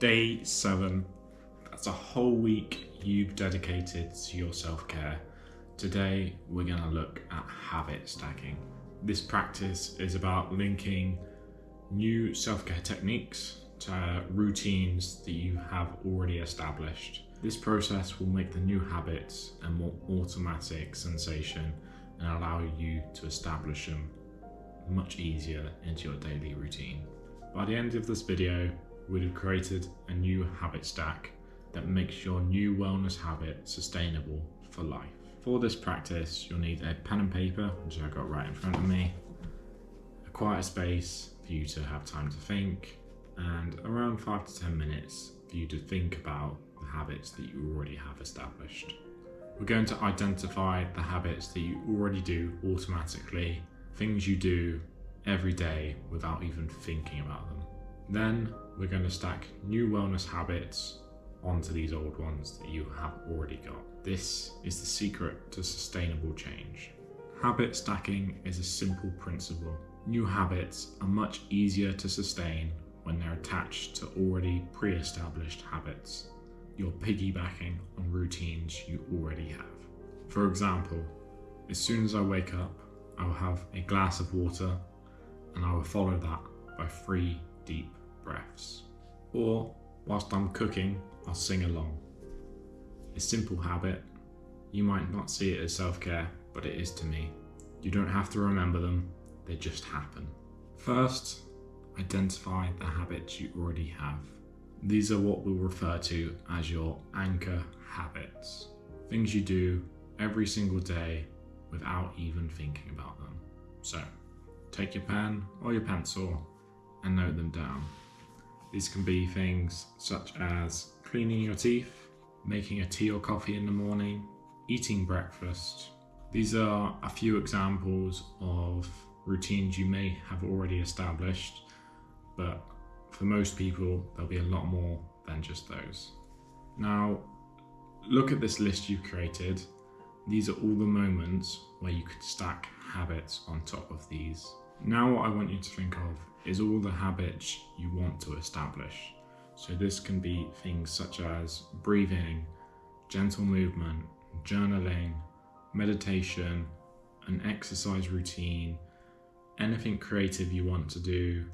Day 7. That's a whole week you've dedicated to your self-care. Today we're going to look at habit stacking. This practice is about linking new self-care techniques to routines that you have already established. This process will make the new habits a more automatic sensation and allow you to establish them much easier into your daily routine. By the end of this video, we'd have created a new habit stack that makes your new wellness habit sustainable for life. For this practice, you'll need a pen and paper, which I've got right in front of me, a quiet space for you to have time to think, and around 5 to 10 minutes for you to think about the habits that you already have established. We're going to identify the habits that you already do automatically, things you do every day without even thinking about them. Then we're going to stack new wellness habits onto these old ones that you have already got. This is the secret to sustainable change. Habit stacking is a simple principle. New habits are much easier to sustain when they're attached to already pre-established habits. You're piggybacking on routines you already have. For example, as soon as I wake up, I will have a glass of water and I will follow that by 3 deep breaths. Or whilst I'm cooking, I'll sing along. A simple habit. You might not see it as self-care, but it is to me. You don't have to remember them, they just happen. First, identify the habits you already have. These are what we'll refer to as your anchor habits. Things you do every single day without even thinking about them. So, take your pen or your pencil and note them down. These can be things such as cleaning your teeth, making a tea or coffee in the morning, eating breakfast. These are a few examples of routines you may have already established, but for most people, there'll be a lot more than just those. Now, look at this list you've created. These are all the moments where you could stack habits on top of these. Now what I want you to think of is all the habits you want to establish. So this can be things such as breathing, gentle movement, journaling, meditation, an exercise routine, anything creative you want to do,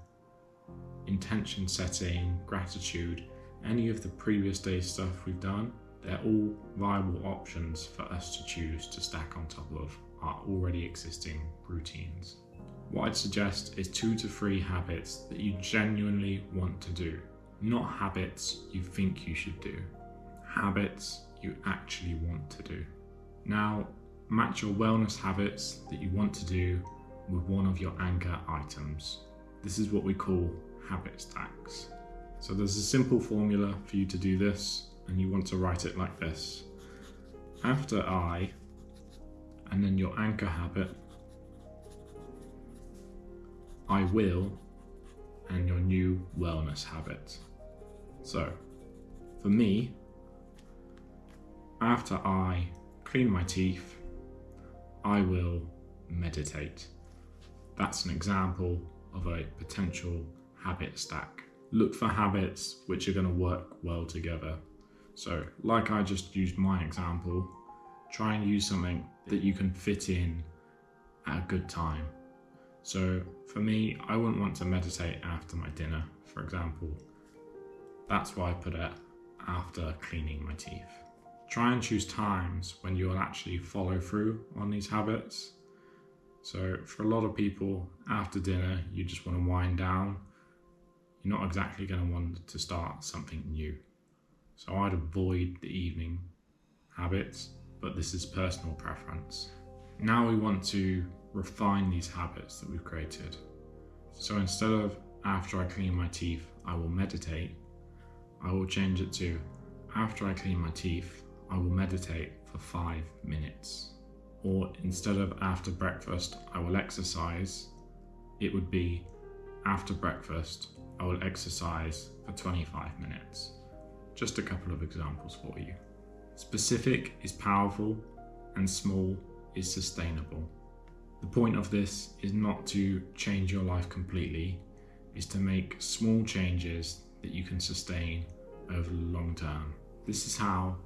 intention setting, gratitude, any of the previous day's stuff we've done. They're all viable options for us to choose to stack on top of our already existing routines. What I'd suggest is 2 to 3 habits that you genuinely want to do, not habits you think you should do, habits you actually want to do. Now, match your wellness habits that you want to do with one of your anchor items. This is what we call habit stacks. So there's a simple formula for you to do this, and you want to write it like this. After I, and then your anchor habit, I will, and your new wellness habit. So, for me, after I clean my teeth, I will meditate. That's an example of a potential habit stack. Look for habits which are going to work well together. So, like I just used my example, try and use something that you can fit in at a good time. So for me, I wouldn't want to meditate after my dinner, for example. That's why I put it after cleaning my teeth. Try and choose times when you'll actually follow through on these habits. So for a lot of people, after dinner, you just want to wind down. You're not exactly going to want to start something new. So I'd avoid the evening habits, but this is personal preference. Now we want to refine these habits that we've created. So instead of after I clean my teeth, I will meditate, I will change it to after I clean my teeth, I will meditate for 5 minutes. Or instead of after breakfast, I will exercise, it would be after breakfast, I will exercise for 25 minutes. Just a couple of examples for you. Specific is powerful and small is sustainable. The point of this is not to change your life completely, is to make small changes that you can sustain over the long term. This is how